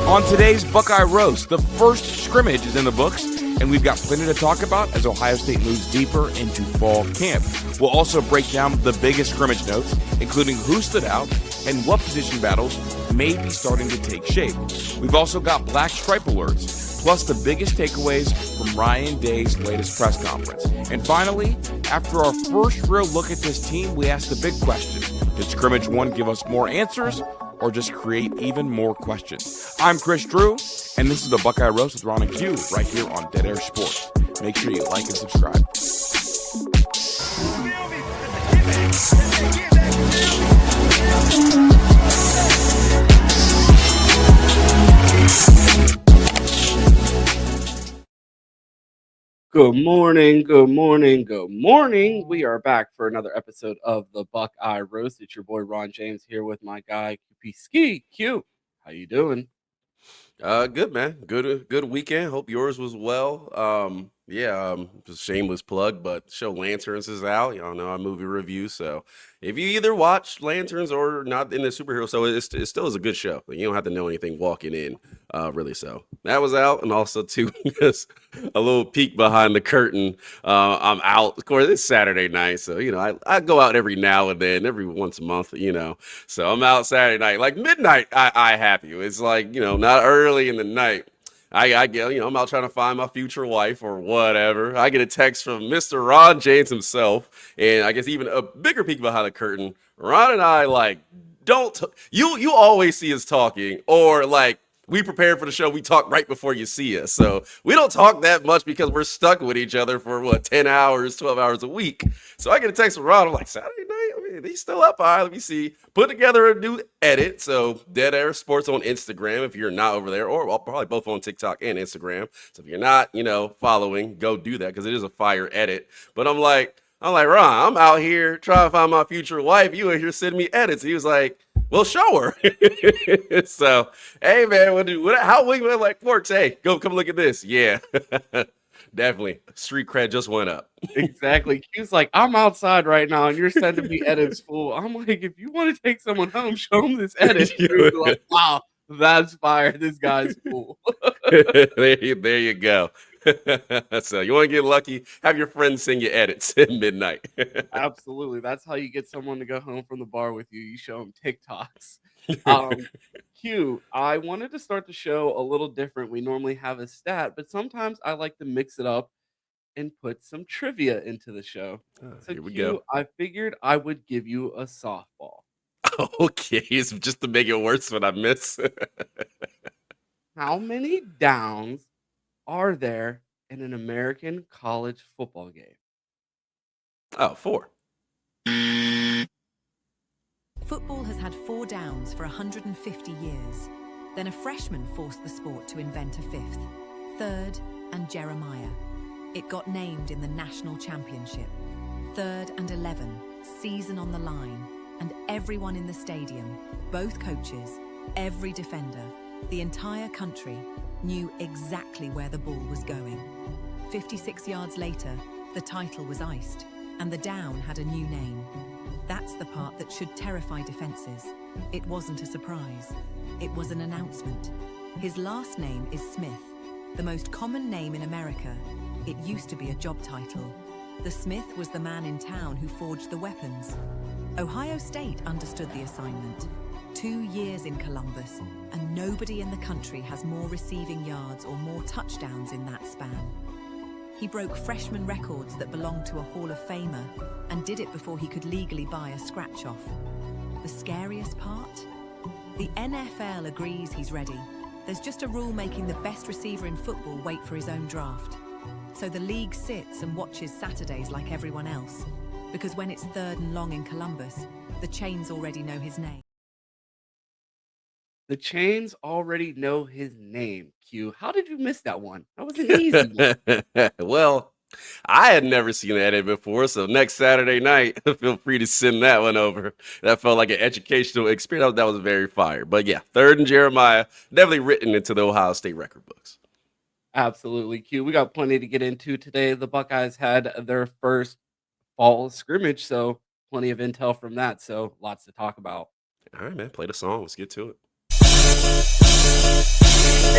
On today's Buckeye Roast, the first scrimmage is in the books, and we've got plenty to talk about as Ohio State moves deeper into fall camp. We'll also break down the biggest scrimmage notes, including who stood out and what position battles may be starting to take shape. We've also got black stripe alerts, plus the biggest takeaways from Ryan Day's latest press conference. And finally, after our first real look at this team, we asked the big question: did Scrimmage 1 give us more answers or just create even more questions? I'm Kris Drew, and this is the Buckeye Roast with Ron and Q right here on Dead Air Sports. Make sure you like and subscribe. Good morning, good morning, good morning. We are back for another episode of the Buckeye Roast. It's your boy Ron James here with my guy QP Ski. Q, how you doing? Good, man. Good weekend. Hope yours was well. Just shameless plug, but show Lanterns is out. Y'all know our movie review. So if you either watch Lanterns or not in the superhero, so it still is a good show. You don't have to know anything walking in, really. So that was out, and also too, just a little peek behind the curtain. I'm out. Of course, it's Saturday night, so I go out every now and then, every once a month. So I'm out Saturday night, like midnight. I have you. It's like not early in the night. I get, I'm out trying to find my future wife or whatever. I get a text from Mr. Ron James himself, and I guess even a bigger peek behind the curtain. Ron and I you always see us talking, or we prepare for the show. We talk right before you see us. So we don't talk that much because we're stuck with each other for 10 hours, 12 hours a week. So I get a text from Ron. I'm like, Saturday night? I mean, he's still up. All right, let me see. Put together a new edit. So Dead Air Sports on Instagram if you're not over there, or probably both on TikTok and Instagram. So if you're not, following, go do that because it is a fire edit. But I'm like, Ron, I'm out here trying to find my future wife. You in here sending me edits. He was like, well, show her. So, hey, man, how wingman like works? Hey, come look at this. Yeah, definitely. Street cred just went up. Exactly. Q's like, I'm outside right now, and you're sending me edits, fool. I'm like, if you want to take someone home, show them this edit. You're like, wow, that's fire. This guy's cool. There you go. So you want to get lucky, have your friends send you edits at midnight. Absolutely. That's how you get someone to go home from the bar with you. You show them TikToks. Q, I wanted to start the show a little different. We normally have a stat, but sometimes I like to mix it up and put some trivia into the show. So Here we Q, go. I figured I would give you a softball. Okay, it's just to make it worse when I miss. How many downs are there in an American college football game? Oh, 4. Football has had 4 downs for 150 years. Then a freshman forced the sport to invent a 5th, 3rd and Jeremiah. It got named in the national championship. 3rd and 11, season on the line, and everyone in the stadium, both coaches, every defender, the entire country, knew exactly where the ball was going. 56 yards later, the title was iced, and the down had a new name. That's the part that should terrify defenses. It wasn't a surprise. It was an announcement. His last name is Smith, the most common name in America. It used to be a job title. The Smith was the man in town who forged the weapons. Ohio State understood the assignment. 2 years in Columbus, and nobody in the country has more receiving yards or more touchdowns in that span. He broke freshman records that belonged to a Hall of Famer and did it before he could legally buy a scratch-off. The scariest part? The NFL agrees he's ready. There's just a rule making the best receiver in football wait for his own draft. So the league sits and watches Saturdays like everyone else. Because when it's 3rd and long in Columbus, the Chains already know his name. The Chains already know his name, Q. How did you miss that one? That was an easy one. Well, I had never seen that edit before, so next Saturday night, feel free to send that one over. That felt like an educational experience. That was very fire. But yeah, 3rd and Jeremiah, definitely written into the Ohio State record books. Absolutely, Q. We got plenty to get into today. The Buckeyes had their first fall scrimmage, so plenty of intel from that. So lots to talk about. All right, man, play the song. Let's get to it. The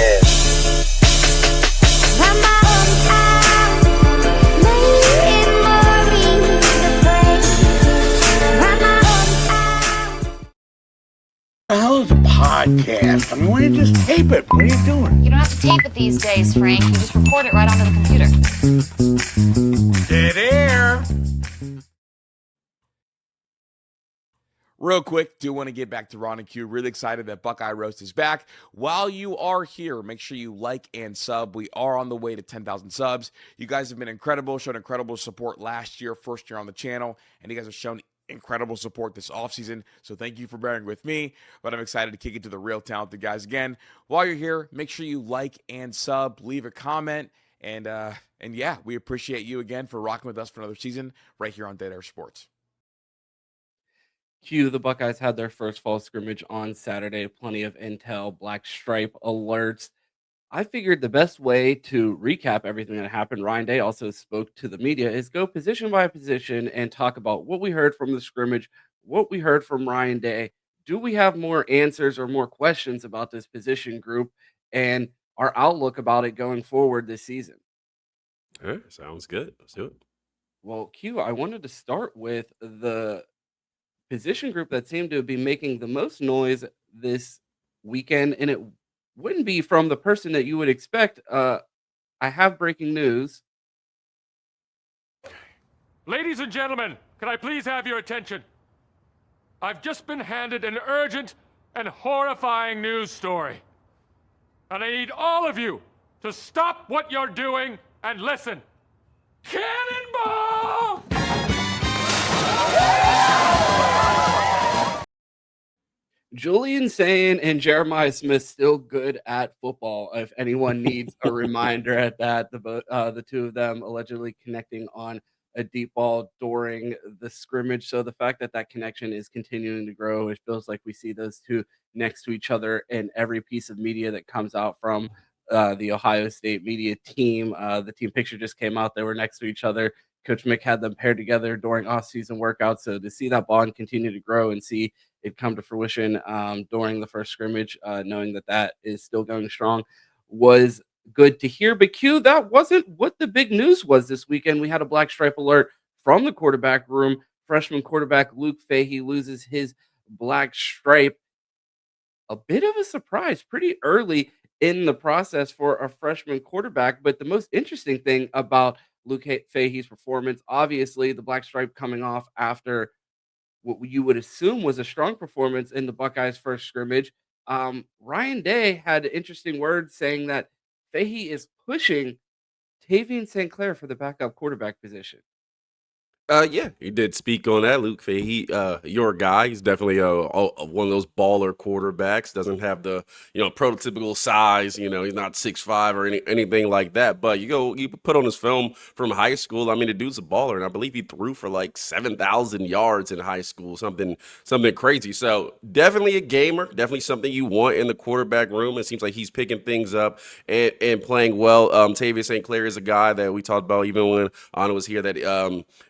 hell is a podcast? I mean, why don't you just tape it? What are you doing? You don't have to tape it these days, Frank. You just record it right onto the computer. Dead air. Real quick, do want to get back to Ron and Q. Really excited that Buckeye Roast is back. While you are here, make sure you like and sub. We are on the way to 10,000 subs. You guys have been incredible, showed incredible support last year, first year on the channel, and you guys have shown incredible support this offseason. So thank you for bearing with me, but I'm excited to kick it to the real talented guys again. While you're here, make sure you like and sub, leave a comment, and yeah, we appreciate you again for rocking with us for another season right here on Dead Air Sports. Q, the Buckeyes had their first fall scrimmage on Saturday. Plenty of intel, black stripe alerts. I figured the best way to recap everything that happened, Ryan Day also spoke to the media, is go position by position and talk about what we heard from the scrimmage, what we heard from Ryan Day. Do we have more answers or more questions about this position group and our outlook about it going forward this season? All right, sounds good. Let's do it. Well, Q, I wanted to start with the position group that seemed to be making the most noise this weekend, and it wouldn't be from the person that you would expect. I have breaking news. Ladies and gentlemen, can I please have your attention? I've just been handed an urgent and horrifying news story. And I need all of you to stop what you're doing and listen. Cannonball! Julian Sayin and Jeremiah Smith still good at football. If anyone needs a reminder at that, the two of them allegedly connecting on a deep ball during the scrimmage. So the fact that that connection is continuing to grow, it feels like we see those two next to each other in every piece of media that comes out from the Ohio State media team. The team picture just came out. They were next to each other. Coach Mick had them paired together during off-season workouts. So to see that bond continue to grow and see it come to fruition during the first scrimmage, knowing that that is still going strong, was good to hear. But Q, that wasn't what the big news was this weekend. We had a black stripe alert from the quarterback room. Freshman quarterback Luke Fahey loses his black stripe. A bit of a surprise, pretty early in the process for a freshman quarterback. But the most interesting thing about Luke Fahey's performance, obviously the black stripe coming off after what you would assume was a strong performance in the Buckeyes' first scrimmage. Ryan Day had interesting words saying that Fahey is pushing Tavion St. Clair for the backup quarterback position. Yeah, he did speak on that. Luke Fahey, your guy. He's definitely one of those baller quarterbacks. Doesn't have the prototypical size. He's not 6'5" or anything like that. But you put on his film from high school. I mean, the dude's a baller, and I believe he threw for like 7,000 yards in high school, something crazy. So definitely a gamer. Definitely something you want in the quarterback room. It seems like he's picking things up and playing well. Tavion St. Clair is a guy that we talked about even when Anna was here. That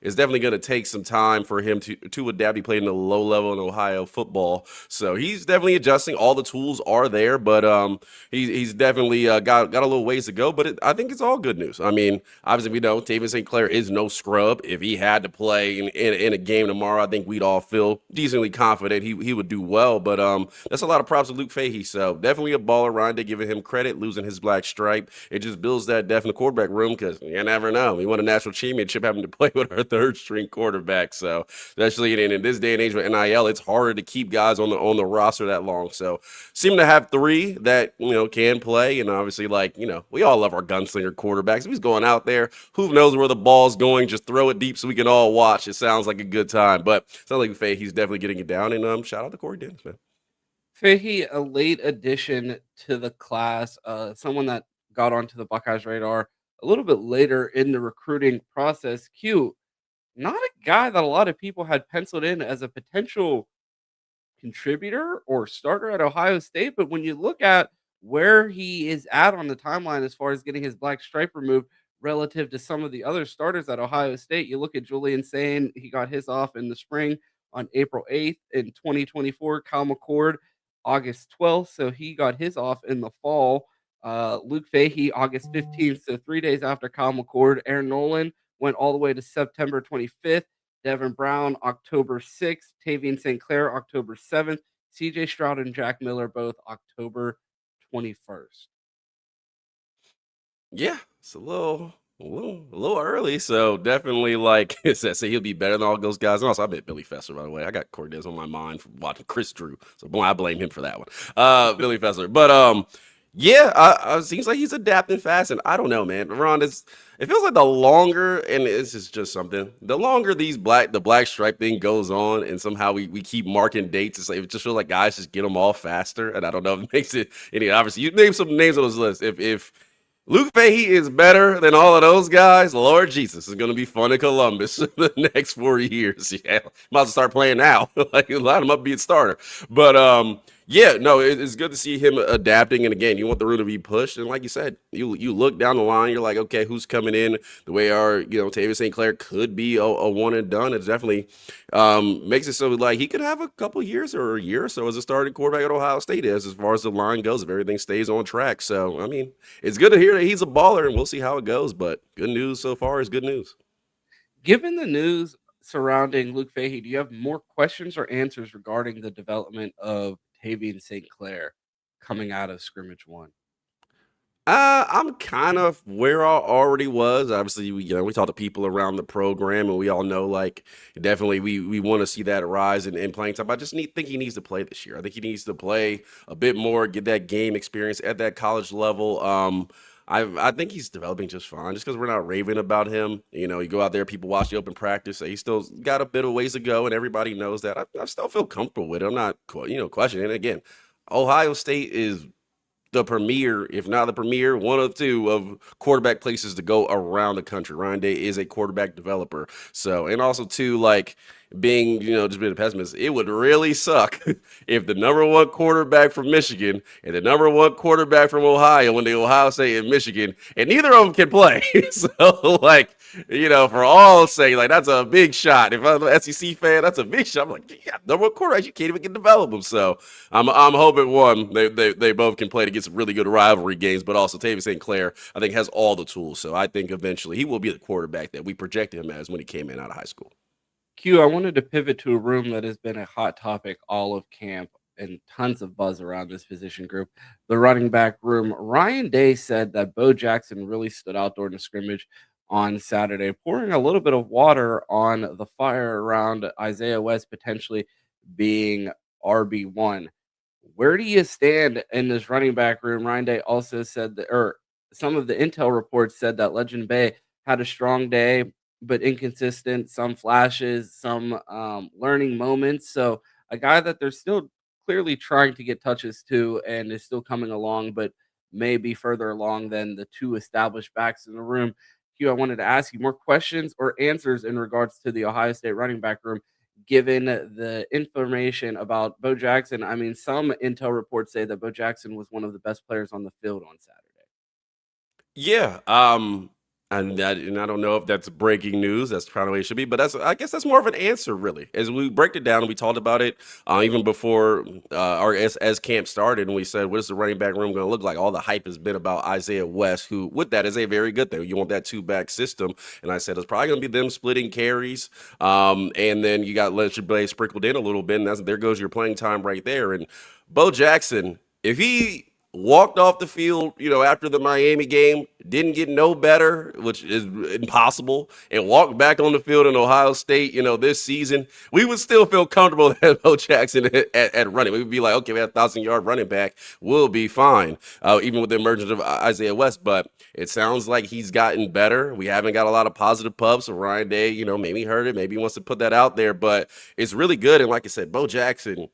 is definitely going to take some time for him to adapt. He played in the low level in Ohio football, so he's definitely adjusting. All the tools are there, but he's definitely got a little ways to go. But I think it's all good news. I mean, obviously we know Tavion St. Clair is no scrub. If he had to play in a game tomorrow, I think we'd all feel decently confident he would do well. But that's a lot of props to Luke Fahey. So definitely a baller. Ryan Day giving him credit, losing his black stripe. It just builds that depth in the quarterback room because you never know. We won a national championship having to play with our third string quarterback. So especially in this day and age with NIL, it's harder to keep guys on the roster that long. So seem to have three that can play, and obviously we all love our gunslinger quarterbacks. If he's going out there, who knows where the ball's going? Just throw it deep so we can all watch. It sounds like a good time. But it sounds like Fahey, he's definitely getting it down. And shout out to Corey Dennis, man. Fahey, a late addition to the class, someone that got onto the Buckeyes radar a little bit later in the recruiting process. Q, not a guy that a lot of people had penciled in as a potential contributor or starter at Ohio State. But when you look at where he is at on the timeline as far as getting his black stripe removed relative to some of the other starters at Ohio State, you look at Julian Sayin, he got his off in the spring on April 8th in 2024. Kyle McCord, August 12th. So he got his off in the fall. Luke Fahey, August 15th, so 3 days after Kyle McCord. Aaron Nolan went all the way to September 25th. Devin Brown, October 6th. Tavion St. Clair, October 7th. CJ Stroud and Jack Miller, both October 21st. Yeah, it's a little early. So definitely, like I said, he'll be better than all those guys. And also, I bet Billy Fessler, by the way. I got Cortez on my mind from watching Kris Drew, so I blame him for that one. Billy Fessler, but yeah, seems like he's adapting fast, and I don't know, man. Ron, it feels like the longer, and this is just something, the longer the black stripe thing goes on, and somehow we keep marking dates, it's like it just feels like guys just get them all faster, and I don't know if it makes it any. Obviously, you name some names on those lists. If Luke Fahey is better than all of those guys, Lord Jesus, is going to be fun in Columbus the next 4 years. Yeah, might as well start playing now. Like, line him up, be a starter. But yeah, no, it's good to see him adapting. And again, you want the room to be pushed. And like you said, you look down the line, you're like, okay, who's coming in? The way Tavion St. Clair could be a one and done. It definitely makes it so like he could have a couple years or a year or so as a starting quarterback at Ohio State as far as the line goes, if everything stays on track. So, I mean, it's good to hear that he's a baller, and we'll see how it goes. But good news so far is good news. Given the news surrounding Luke Fahey, do you have more questions or answers regarding the development of Tavion St. Clair coming out of Scrimmage 1? I'm kind of where I already was. Obviously, we talk to people around the program, and we all know, like, definitely we want to see that rise in playing time. I just think he needs to play this year. I think he needs to play a bit more, get that game experience at that college level. I think he's developing just fine. Just because we're not raving about him, you go out there, people watch the open practice, so he's still got a bit of ways to go, and everybody knows that. I still feel comfortable with it. I'm not, questioning it. Again, Ohio State is the premier, if not the premier, one of two of quarterback places to go around the country. Ryan Day is a quarterback developer. So, and also too, like being, just being a pessimist, it would really suck if the number one quarterback from Michigan and the number one quarterback from Ohio went to Ohio State and Michigan, and neither of them can play. So, like, for all sake, like, that's a big shot. If I'm an SEC fan, that's a big shot. I'm like, yeah, number one quarterback, you can't even get develop them. So I'm hoping one, they both can play to get some really good rivalry games, but also Tavion St. Clair, I think, has all the tools. So I think eventually he will be the quarterback that we projected him as when he came in out of high school. Q, I wanted to pivot to a room that has been a hot topic all of camp and tons of buzz around this position group, the running back room. Ryan Day said that Bo Jackson really stood out during the scrimmage on Saturday, pouring a little bit of water on the fire around Isaiah West potentially being RB1. Where do you stand in this running back room? Ryan Day also said that, or some of the intel reports said that Legend Bay had a strong day, but inconsistent, some flashes, some learning moments. So a guy that they're still clearly trying to get touches to and is still coming along, but may be further along than the two established backs in the room. Q, I wanted to ask you more questions or answers in regards to the Ohio State running back room, given the information about Bo Jackson. I mean, some intel reports say that Bo Jackson was one of the best players on the field on Saturday. Yeah. And I don't know if that's breaking news. That's probably the way it should be, but I guess that's more of an answer, really. As we break it down, and we talked about it even before as camp started, and we said, what is the running back room going to look like? All the hype has been about Isaiah West, who with that is a very good thing. You want that two-back system, and I said it's probably going to be them splitting carries, and then you got Legend Bay sprinkled in a little bit, and there goes your playing time right there. And Bo Jackson, if he walked off the field, after the Miami game, didn't get no better, which is impossible, and walked back on the field in Ohio State, this season, we would still feel comfortable that Bo Jackson at running. We would be like, okay, we have a 1,000-yard running back. We'll be fine, even with the emergence of Isaiah West. But it sounds like he's gotten better. We haven't got a lot of positive pubs. So Ryan Day, maybe heard it. Maybe he wants to put that out there. But it's really good. And like I said, Bo Jackson,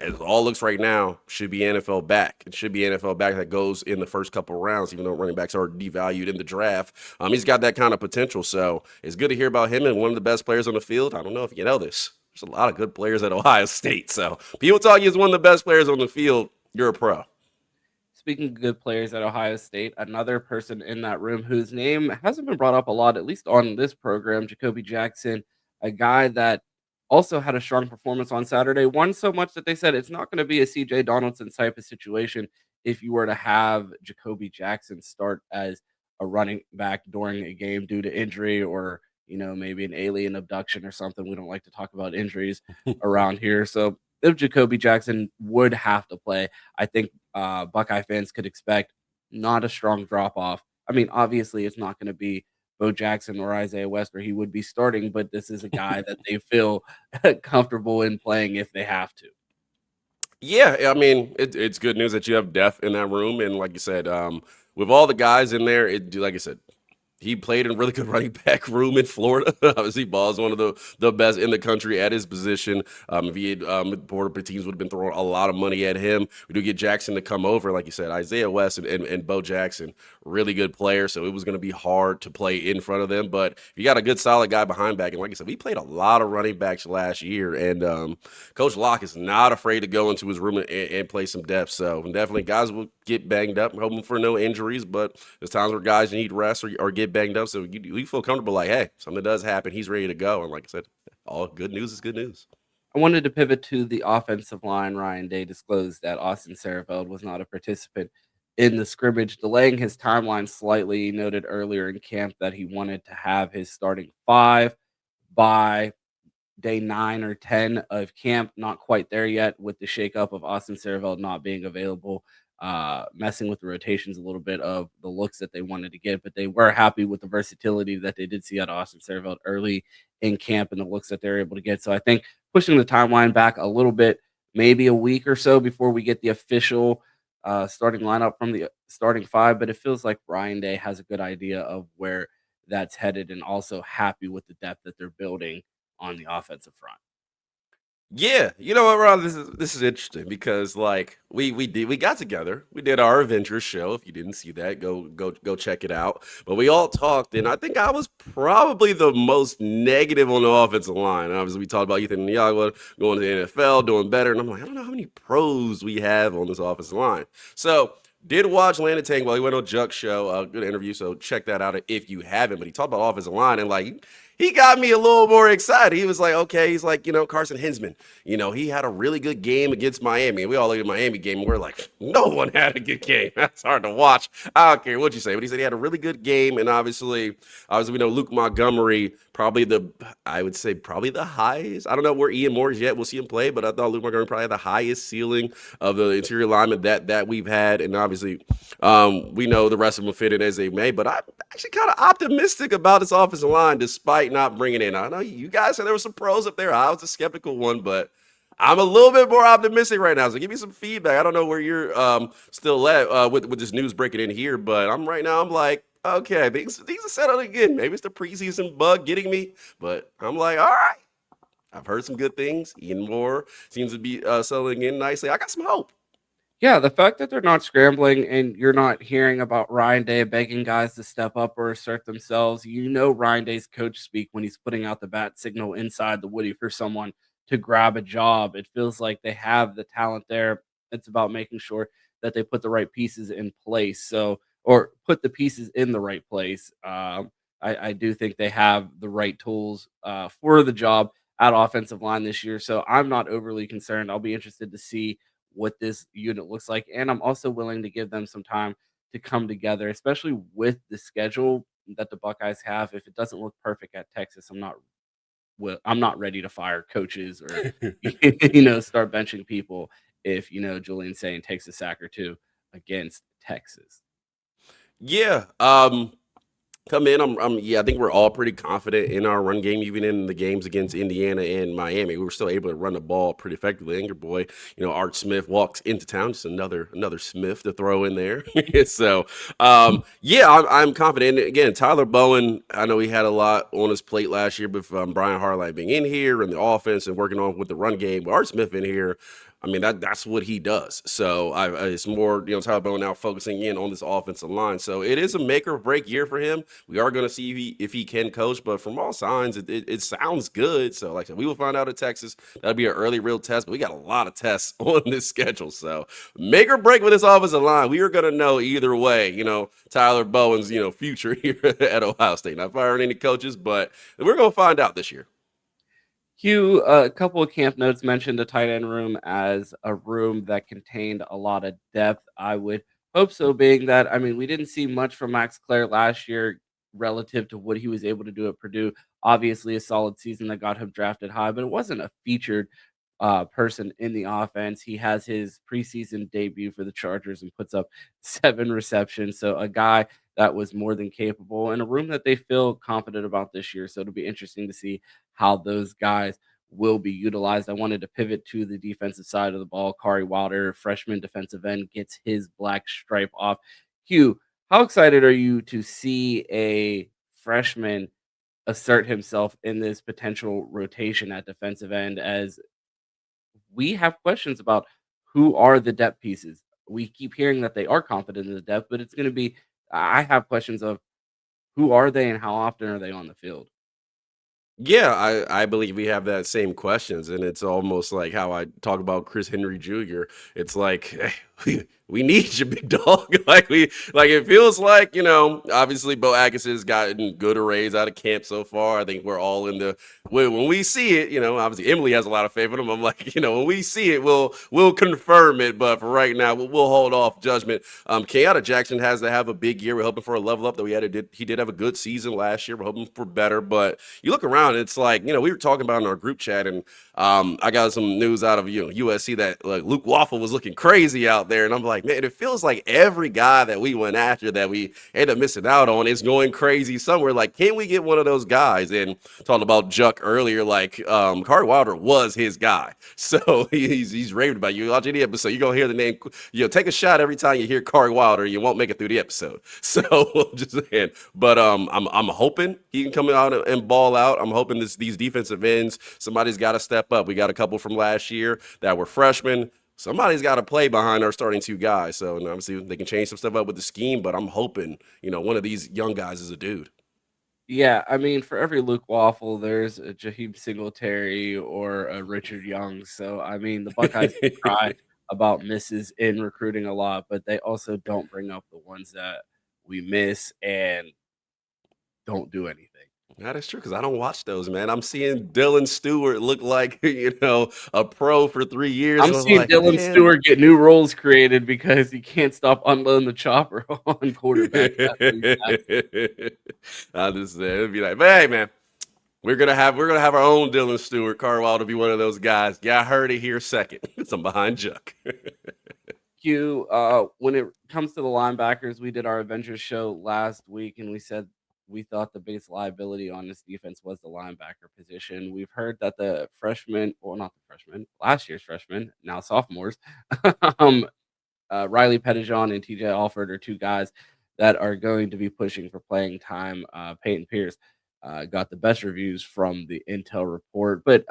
as all looks right now, should be NFL back. It should be NFL back that goes in the first couple of rounds, even though running backs are devalued in the draft. He's got that kind of potential, so it's good to hear about him and one of the best players on the field. I don't know if you know this. There's a lot of good players at Ohio State, so people talk you as one of the best players on the field, you're a pro. Speaking of good players at Ohio State, another person in that room whose name hasn't been brought up a lot, at least on this program, Jacoby Jackson, a guy that also had a strong performance on Saturday. Won so much that they said it's not going to be a CJ Donaldson type of situation. if you were to have Jacoby Jackson start as a running back during a game due to injury or, maybe an alien abduction or something. We don't like to talk about injuries around here. So if Jacoby Jackson would have to play, I think Buckeye fans could expect not a strong drop off. I mean, obviously, it's not going to be Bo Jackson or Isaiah West where he would be starting, but this is a guy that they feel comfortable in playing if they have to. Yeah, I mean, it's good news that you have depth in that room, and like you said, with all the guys in there, like I said, he played in a really good running back room in Florida. Obviously, Ball is one of the best in the country at his position. If he had, Border teams would have been throwing a lot of money at him. We do get Jackson to come over, like you said, Isaiah West and Bo Jackson, really good player. So it was going to be hard to play in front of them. But if you got a good, solid guy behind back, and like I said, we played a lot of running backs last year, and Coach Locke is not afraid to go into his room and play some depth. So definitely, guys will get banged up. I'm hoping for no injuries, but there's times where guys need rest or get banged up. So you feel comfortable like, hey, something does happen. He's ready to go. And like I said, all good news is good news. I wanted to pivot to the offensive line. Ryan Day disclosed that Austin Siereveld was not a participant in the scrimmage, delaying his timeline slightly. He noted earlier in camp that he wanted to have his starting 5 by day 9 or 10 of camp. Not quite there yet with the shakeup of Austin Siereveld not being available, messing with the rotations a little bit of the looks that they wanted to get, but they were happy with the versatility that they did see out of Austin Siereveld early in camp and the looks that they're able to get. So I think pushing the timeline back a little bit, maybe a week or so before we get the official starting lineup from the starting 5, but it feels like Ryan Day has a good idea of where that's headed and also happy with the depth that they're building on the offensive front. Yeah, you know what, Rob? This is interesting because like we got together, we did our Avengers show. If you didn't see that, go check it out. But we all talked, and I think I was probably the most negative on the offensive line. Obviously, we talked about Ethan Niagua going to the NFL, doing better, and I'm like, I don't know how many pros we have on this offensive line. So did watch Landon Tang while he went on Juck's show. Good interview, so check that out if you haven't. But he talked about offensive line, and like he got me a little more excited. He was like, okay, he's like, Carson Hinsman, he had a really good game against Miami. And we all look at Miami game, and we're like, no one had a good game. That's hard to watch. I don't care what you say. But he said he had a really good game. And obviously we know Luke Montgomery, probably the highest. I don't know where Ian Moore is yet. We'll see him play. But I thought Luke Montgomery probably had the highest ceiling of the interior lineman that we've had. And obviously we know the rest of them fit in as they may. But I'm actually kind of optimistic about this offensive line despite not bringing in. I know you guys said there were some pros up there. I was a skeptical one, but I'm a little bit more optimistic right now. So give me some feedback. I don't know where you're still at with this news breaking in here, but I'm like, okay, things are settling again. Maybe it's the preseason bug getting me, but I'm like, all right. I've heard some good things. Ian Moore seems to be settling in nicely. I got some hope. Yeah, the fact that they're not scrambling and you're not hearing about Ryan Day begging guys to step up or assert themselves, Ryan Day's coach speak when he's putting out the bat signal inside the Woody for someone to grab a job. It feels like they have the talent there. It's about making sure that they put the right pieces in place. Or put the pieces in the right place. I do think they have the right tools for the job at offensive line this year. So I'm not overly concerned. I'll be interested to see what this unit looks like. And I'm also willing to give them some time to come together, especially with the schedule that the Buckeyes have. If it doesn't look perfect at Texas, I'm not ready to fire coaches or, start benching people if, Julian Saint takes a sack or two against Texas. Yeah. Come in. I think we're all pretty confident in our run game, even in the games against Indiana and Miami. We were still able to run the ball pretty effectively. And your boy, Art Smith walks into town, just another Smith to throw in there. So, I'm confident. And again, Tyler Bowen, I know he had a lot on his plate last year with Brian Harline being in here and the offense and working on with the run game. But Art Smith in here, I mean, that's what he does. So it's more, Tyler Bowen now focusing in on this offensive line. So it is a make or break year for him. We are going to see if he can coach, but from all signs, it sounds good. So like I said, we will find out at Texas. That'll be an early real test, but we got a lot of tests on this schedule. So make or break with this offensive line. We are going to know either way, Tyler Bowen's, future here at Ohio State. Not firing any coaches, but we're going to find out this year. Hugh, a couple of camp notes mentioned the tight end room as a room that contained a lot of depth. I would hope so, being that, I mean, we didn't see much from Max Clair last year relative to what he was able to do at Purdue. Obviously, a solid season that got him drafted high, but it wasn't a featured person in the offense. He has his preseason debut for the Chargers and puts up 7 receptions. So, a guy that was more than capable in a room that they feel confident about this year. So, it'll be interesting to see how those guys will be utilized. I wanted to pivot to the defensive side of the ball. Kari Wilder, freshman defensive end, gets his black stripe off. Hugh, how excited are you to see a freshman assert himself in this potential rotation at defensive end, as we have questions about who are the depth pieces? We keep hearing that they are confident in the depth, but it's going to be, I have questions of who are they and how often are they on the field? Yeah, I believe we have that same questions, and it's almost like how I talk about Chris Henry Jr. It's like we need you, big dog. Like it feels like, obviously Bo Agus has gotten good arrays out of camp so far. I think we're all in the when we see it, obviously Emily has a lot of faith in him. I'm like, when we see it, we'll confirm it. But for right now, we'll hold off judgment. Kenyatta Jackson has to have a big year. We're hoping for a level up. That he did have a good season last year. We're hoping for better. But you look around, it's like, we were talking about in our group chat, and I got some news out of USC that like Luke Waffle was looking crazy out there, and I'm like, man, it feels like every guy that we went after that we end up missing out on is going crazy somewhere. Like, can we get one of those guys? And talking about Juck earlier, like Kari Wilder was his guy, so he's raved about you. Watch any episode, you're gonna hear the name. Take a shot every time you hear Kari Wilder. You won't make it through the episode. So just saying, but I'm hoping he can come out and ball out. I'm hoping these defensive ends, somebody's got to step up. We got a couple from last year that were freshmen. Somebody's got to play behind our starting 2 guys. So, and obviously they can change some stuff up with the scheme, but I'm hoping, one of these young guys is a dude. Yeah, I mean, for every Luke Waffle, there's a Jaheim Singletary or a Richard Young. So, I mean, the Buckeyes cry about misses in recruiting a lot, but they also don't bring up the ones that we miss and don't do anything. That is true, because I don't watch those, man. I'm seeing Dylan Stewart look like, a pro for 3 years. I'm seeing like, Dylan man. Stewart get new roles created because he can't stop unloading the chopper on quarterback. I just it'd be like, hey, man, we're gonna have our own Dylan Stewart. Carwell to be one of those guys. Yeah, I heard it here second. I'm behind Juck. Q, when it comes to the linebackers, we did our Avengers show last week, and we said we thought the biggest liability on this defense was the linebacker position. We've heard that the freshmen, well, not the freshmen, last year's freshmen, now sophomores, Riley Pettijohn and TJ Alford are 2 guys that are going to be pushing for playing time. Peyton Pierce got the best reviews from the Intel report. But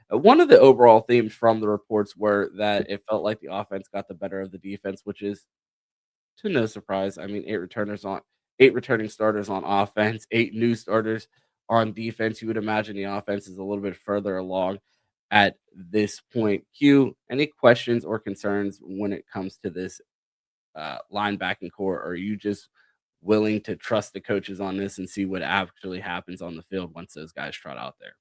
one of the overall themes from the reports were that it felt like the offense got the better of the defense, which is to no surprise. I mean, 8 returning starters on offense, 8 new starters on defense. You would imagine the offense is a little bit further along at this point. Q, any questions or concerns when it comes to this linebacking core? Or are you just willing to trust the coaches on this and see what actually happens on the field once those guys trot out there?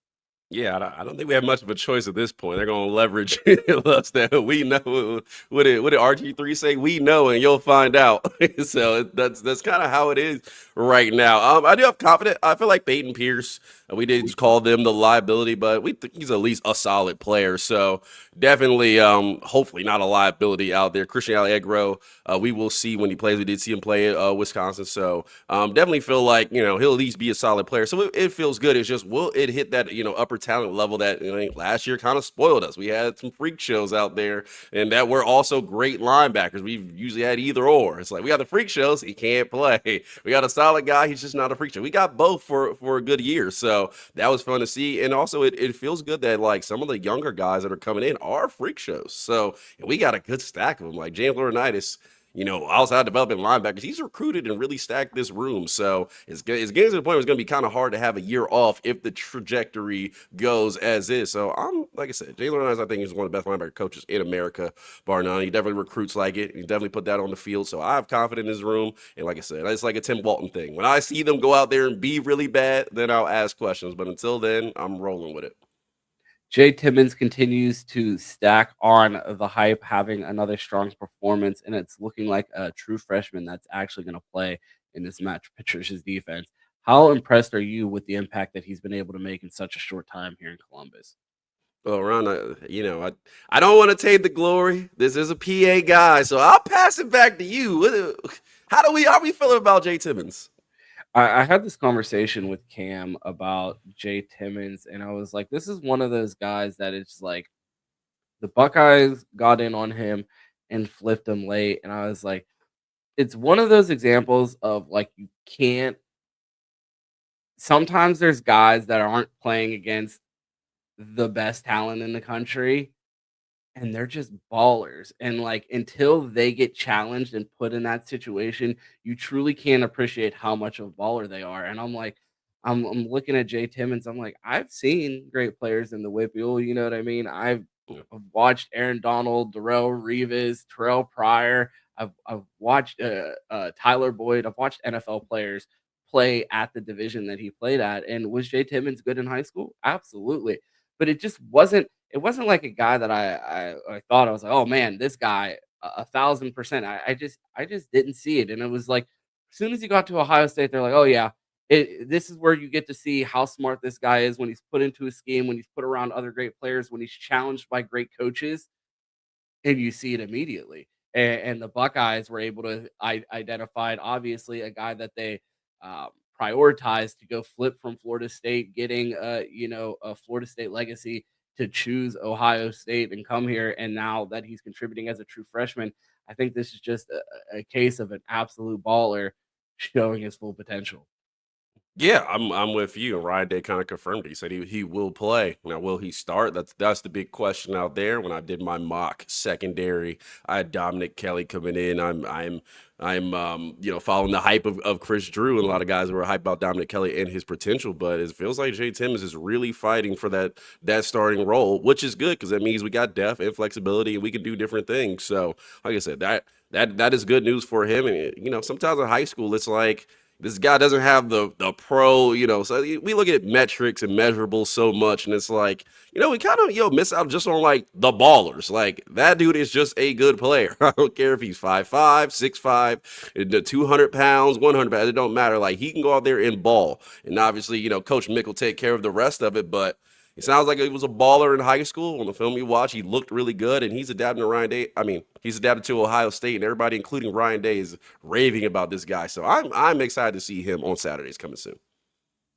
Yeah, I don't think we have much of a choice at this point. They're going to leverage us that we know. What did RG3 say? We know, and you'll find out. So that's kind of how it is right now. I do have confidence. I feel like Peyton Pierce, we did call them the liability, but we think he's at least a solid player. So definitely, hopefully not a liability out there. Christian Allegro, we will see when he plays. We did see him play at Wisconsin. So definitely feel like, he'll at least be a solid player. So it feels good. It's just, will it hit that, upper talent level that last year kind of spoiled us? We had some freak shows out there, and that were also great linebackers. We've usually had either or. It's like we got the freak shows, he can't play. We got a solid guy, he's just not a freak show. We got both for a good year, so that was fun to see. And also it feels good that like some of the younger guys that are coming in are freak shows. So we got a good stack of them, like James Laurinaitis. Outside developing linebackers, he's recruited and really stacked this room. So it's getting to the point where it's going to be kind of hard to have a year off if the trajectory goes as is. So like I said, Jalen Hurts, I think he's one of the best linebacker coaches in America, bar none. He definitely recruits like it. He definitely put that on the field. So I have confidence in his room. And like I said, it's like a Tim Walton thing. When I see them go out there and be really bad, then I'll ask questions. But until then, I'm rolling with it. Jay Timmons continues to stack on the hype, having another strong performance, and it's looking like a true freshman that's actually going to play in this match Patricia's defense. How impressed are you with the impact that he's been able to make in such a short time here in Columbus? Well, Ron, I don't want to take the glory. This is a PA guy, so I'll pass it back to you. How are we feeling about Jay Timmons? I had this conversation with Cam about Jay Timmons, and I was like, this is one of those guys that it's like the Buckeyes got in on him and flipped him late. And I was like, it's one of those examples of like, you can't, sometimes there's guys that aren't playing against the best talent in the country and they're just ballers. And like until they get challenged and put in that situation, you truly can't appreciate how much of a baller they are. And I'm like, I'm looking at Jay Timmons. I'm like, I've seen great players in the WPIAL. You know what I mean? I've watched Aaron Donald, Darrell Reeves, Terrell Pryor. I've watched Tyler Boyd. I've watched NFL players play at the division that he played at. And was Jay Timmons good in high school? Absolutely. But it just wasn't. It wasn't like a guy that I thought I was like, oh man, this guy 1,000%. I just didn't see it, and it was like as soon as he got to Ohio State, they're like, oh yeah, this is where you get to see how smart this guy is when he's put into a scheme, when he's put around other great players, when he's challenged by great coaches, and you see it immediately. And the Buckeyes were able to identify obviously a guy that they prioritized to go flip from Florida State, getting a Florida State legacy to choose Ohio State and come here. And now that he's contributing as a true freshman, I think this is just a case of an absolute baller showing his full potential. Yeah, I'm with you. And Ryan Day kind of confirmed it. He said he will play. Now, will he start? That's the big question out there. When I did my mock secondary, I had Dominic Kelly coming in. I'm following the hype of Chris Drew, and a lot of guys were hyped about Dominic Kelly and his potential. But it feels like Jay Timmons is really fighting for that starting role, which is good because that means we got depth and flexibility, and we can do different things. So, like I said, that is good news for him. And sometimes in high school, it's like this guy doesn't have the pro, so we look at metrics and measurables so much, and it's like, we kind of, miss out just on like the ballers. Like that dude is just a good player. I don't care if he's 5'5", 6'5", 200 pounds, 100 pounds, it don't matter. Like he can go out there and ball. And obviously, Coach Mick will take care of the rest of it, but it sounds like he was a baller in high school. On the film you watch, he looked really good, and he's adapting to Ryan Day. I mean, he's adapted to Ohio State, and everybody, including Ryan Day, is raving about this guy. So I'm excited to see him on Saturdays coming soon.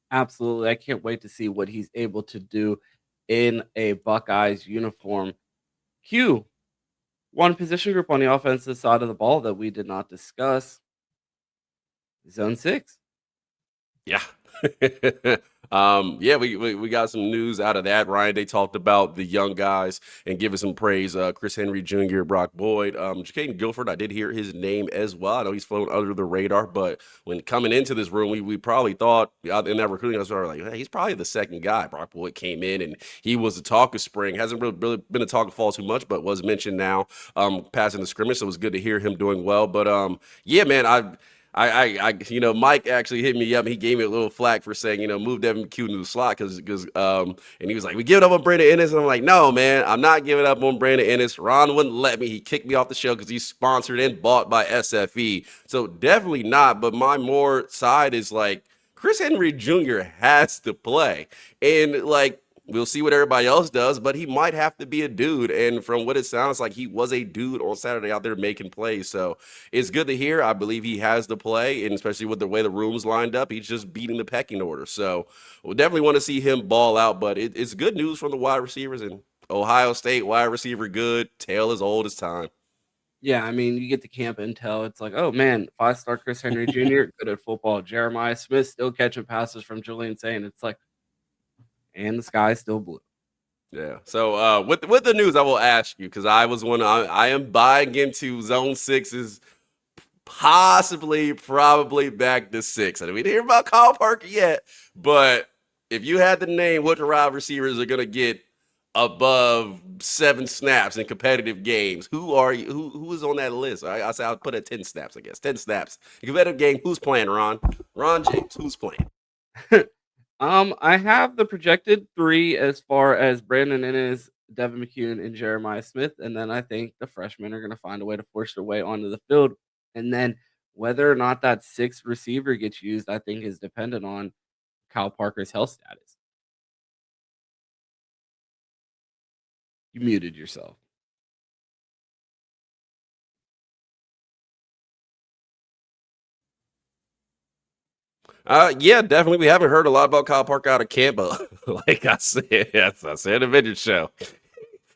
Absolutely. I can't wait to see what he's able to do in a Buckeyes uniform. Q, one position group on the offensive side of the ball that we did not discuss. Zone 6. Yeah. We got some news out of that. Ryan, they talked about the young guys and giving some praise. Chris Henry Jr., Brock Boyd, Jacaden Guilford. I did hear his name as well. I know he's flown under the radar, but when coming into this room, we probably thought in that recruiting, I was like, hey, he's probably the second guy. Brock Boyd came in and he was the talk of spring. Hasn't really been a talk of fall too much, but was mentioned now passing the scrimmage. So it was good to hear him doing well. But yeah, man, Mike actually hit me up. He gave me a little flack for saying, move Devin McHugh into the slot and he was like, we give it up on Brandon Ennis. And I'm like, no, man, I'm not giving up on Brandon Ennis. Ron wouldn't let me. He kicked me off the show because he's sponsored and bought by SFE. So definitely not. But my more side is like, Chris Henry Jr. has to play. And like, we'll see what everybody else does, but he might have to be a dude. And from what it sounds like, he was a dude on Saturday out there making plays. So it's good to hear. I believe he has the play, and especially with the way the room's lined up, he's just beating the pecking order. So we'll definitely want to see him ball out, but it's good news from the wide receivers. And Ohio State wide receiver good. Tail as old as time. Yeah, I mean, you get the camp intel. It's like, oh man, 5-star Chris Henry Jr., good at football. Jeremiah Smith still catching passes from Julian St. It's like, and the sky's still blue. Yeah. So with the news, I will ask you because I am buying into Zone 6's probably back to 6. I didn't hear about Kyle Parker yet, but if you had to name what the wide receivers are going to get above 7 snaps in competitive games, who is on that list? I say I'll put at 10 snaps, I guess. 10 snaps. In competitive game, who's playing, Ron? Ron James, who's playing? I have the projected 3 as far as Brandon Innes, Devin McCune, and Jeremiah Smith, and then I think the freshmen are gonna find a way to force their way onto the field, and then whether or not that 6th receiver gets used, I think is dependent on Kyle Parker's health status. You muted yourself. Yeah, definitely. We haven't heard a lot about Kyle Parker out of camp, but like I said, as I said in the vintage show,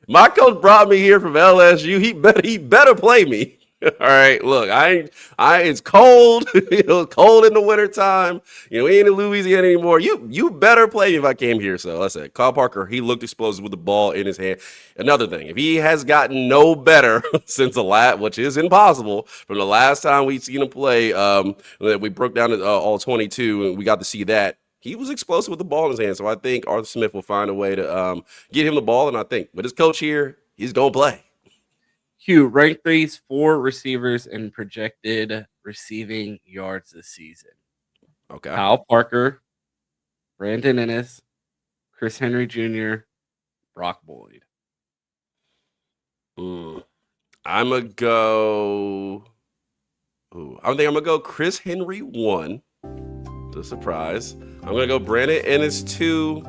my coach brought me here from LSU. He better play me. All right, look, it's cold. It's cold in the wintertime. We ain't in Louisiana anymore. You better play me if I came here. So let's say Kyle Parker, he looked explosive with the ball in his hand. Another thing, if he has gotten no better since the last, which is impossible, from the last time we seen him play, we broke down all 22 and we got to see that. He was explosive with the ball in his hand. So I think Arthur Smith will find a way to get him the ball. And I think with his coach here, he's going to play. Q, rank these 4 receivers in projected receiving yards this season. Okay. Kyle Parker, Brandon Innes, Chris Henry Jr., Brock Boyd. I'm going to go. I think I'm going to go Chris Henry 1. The surprise. I'm going to go Brandon Innes 2.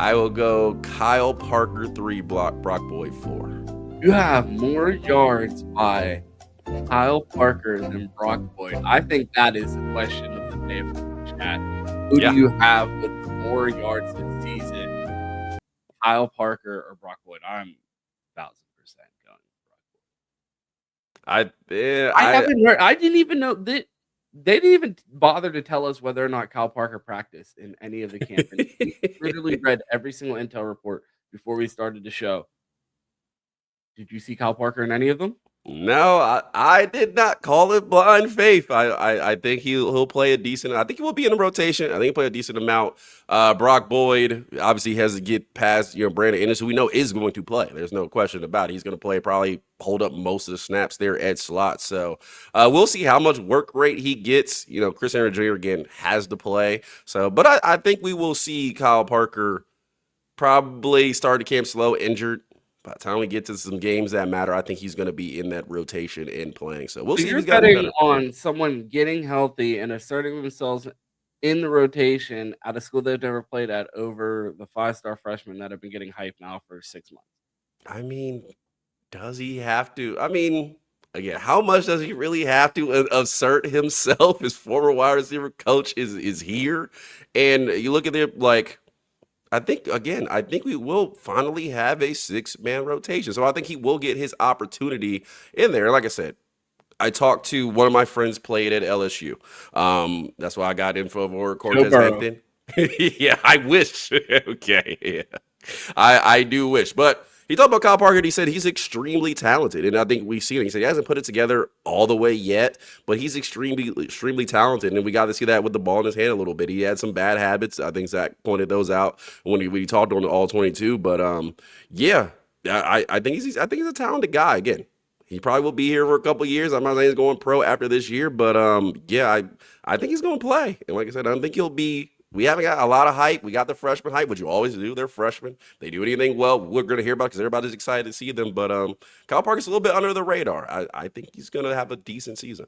I will go Kyle Parker 3, Brock Boyd 4. You have more yards by Kyle Parker than Brock Boyd. I think that is the question of the day for the chat. Who do you have with more yards this season? Kyle Parker or Brock Boyd? I'm 1,000% going Brock Boyd. I haven't heard. I didn't even know that they didn't even bother to tell us whether or not Kyle Parker practiced in any of the camp. We literally read every single intel report before we started the show. Did you see Kyle Parker in any of them? No, I did not call it blind faith. I think he'll play a decent. I think he will be in the rotation. I think he'll play a decent amount. Brock Boyd obviously has to get past Brandon Innes, who we know is going to play. There's no question about it. He's going to play, probably hold up most of the snaps there at slot. So we'll see how much work rate he gets. Chris Henry Jr. again has to play. So, but I think we will see Kyle Parker probably start the camp slow, injured. By the time we get to some games that matter, I think he's going to be in that rotation and playing. So we'll see. You're betting on someone getting healthy and asserting themselves in the rotation at a school they've never played at over the 5-star freshmen that have been getting hyped now for 6 months. I mean, does he have to? I mean, again, how much does he really have to assert himself? His former wide receiver coach is here, and you look at it like. I think we will finally have a 6-man rotation. So I think he will get his opportunity in there. Like I said, I talked to one of my friends played at LSU. That's why I got info for Cortez Hampton. Yeah, I wish. Okay, yeah. I do wish. But he talked about Kyle Parker, and he said he's extremely talented. And I think we've seen it. He said he hasn't put it together all the way yet, but he's extremely talented. And we got to see that with the ball in his hand a little bit. He had some bad habits. I think Zach pointed those out when we talked on the all 22. But yeah, I think he's a talented guy. Again, he probably will be here for a couple of years. I'm not saying he's going pro after this year, but yeah, I think he's going to play. And like I said, I don't think he'll be. We haven't got a lot of hype. We got the freshman hype, which you always do. They're freshmen. They do anything well, we're going to hear about because everybody's excited to see them. But Kyle Parker's a little bit under the radar. I think he's going to have a decent season.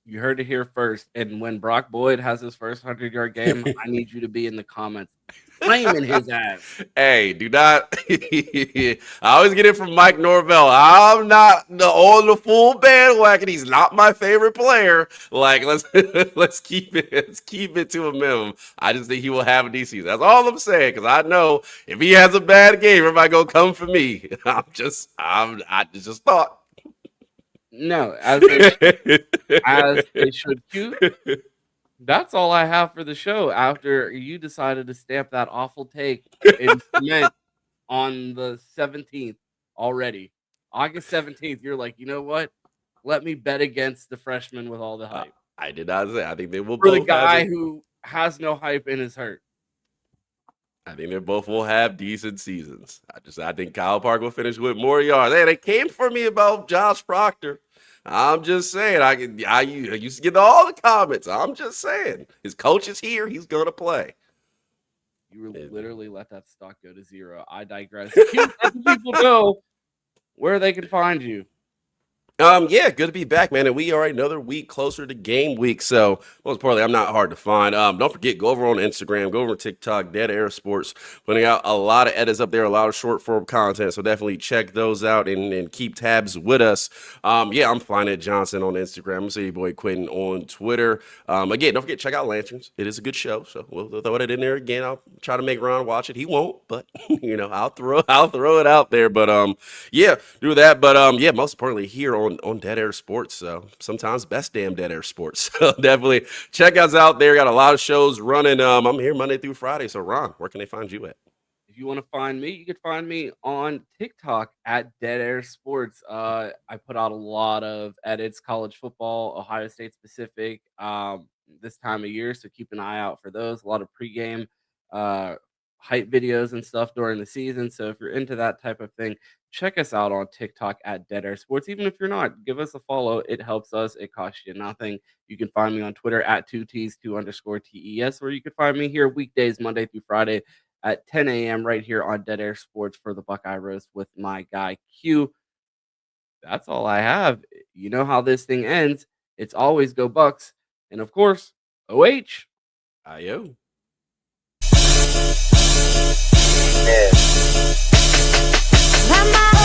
You heard it here first. And when Brock Boyd has his first 100-yard game, I need you to be in the comments flaming his ass. Hey, do not. I always get it from Mike Norvell. I'm not on the full bandwagon. He's not my favorite player. Like, let's keep it to a minimum. I just think he will have a decent season. That's all I'm saying. Because I know if he has a bad game, everybody gonna come for me. I just thought. No, as they should. Q. That's all I have for the show after you decided to stamp that awful take in cement on the 17th already. August 17th, you're like, you know what? Let me bet against the freshman with all the hype. I did not say. I think they will For both the guy who has no hype and is hurt. I think they both will have decent seasons. I think Kyle Parker will finish with more yards. Hey, they came for me about Josh Proctor. I'm just saying. I used to get all the comments. I'm just saying. His coach is here. He's gonna play. You literally let that stock go to zero. I digress. Q, let people know where they can find you. Yeah, good to be back, man. And we are another week closer to game week. So, most importantly, I'm not hard to find. Don't forget, go over on Instagram, go over on TikTok, Dead Air Sports, putting out a lot of edits up there, a lot of short form content. So definitely check those out and keep tabs with us. Yeah, I'm Flying at Johnson on Instagram. I'm your boy Quentin on Twitter. Again, don't forget, check out Lanterns. It is a good show. So we'll throw it in there again. I'll try to make Ron watch it. He won't, but I'll throw it out there. But yeah, do that. But yeah, most importantly, here on Dead Air Sports. So sometimes best damn Dead Air Sports. So definitely check us out there. Got a lot of shows running. I'm here Monday through Friday. So Ron, where can they find you at? If you want to find me, you can find me on TikTok at Dead Air Sports. I put out a lot of edits, college football, Ohio State specific, this time of year. So keep an eye out for those. A lot of pregame hype videos and stuff during the season. So if you're into that type of thing, check us out on TikTok at Dead Air Sports. Even if you're not, give us a follow. It helps us. It costs you nothing. You can find me on Twitter at 2Ts2_TES, or you can find me here weekdays, Monday through Friday at 10 a.m. right here on Dead Air Sports for the Buckeye Roast with my guy Q. That's all I have. You know how this thing ends. It's always go Bucks. And of course, OH. IO. Mama.